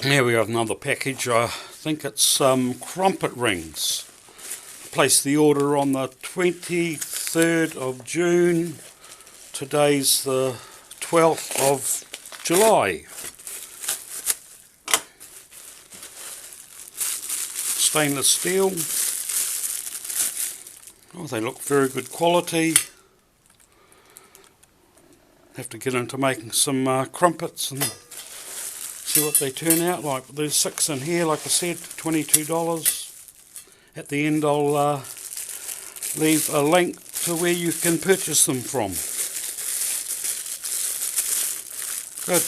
Here we have another package. I think it's crumpet rings. Placed the order on the 23rd of June. Today's the 12th of July. Stainless steel. Oh, they look very good quality. Have to get into making some crumpets and see what they turn out like. But there's 6 in here, like I said, $22. At the end I'll leave a link to where you can purchase them from. Good.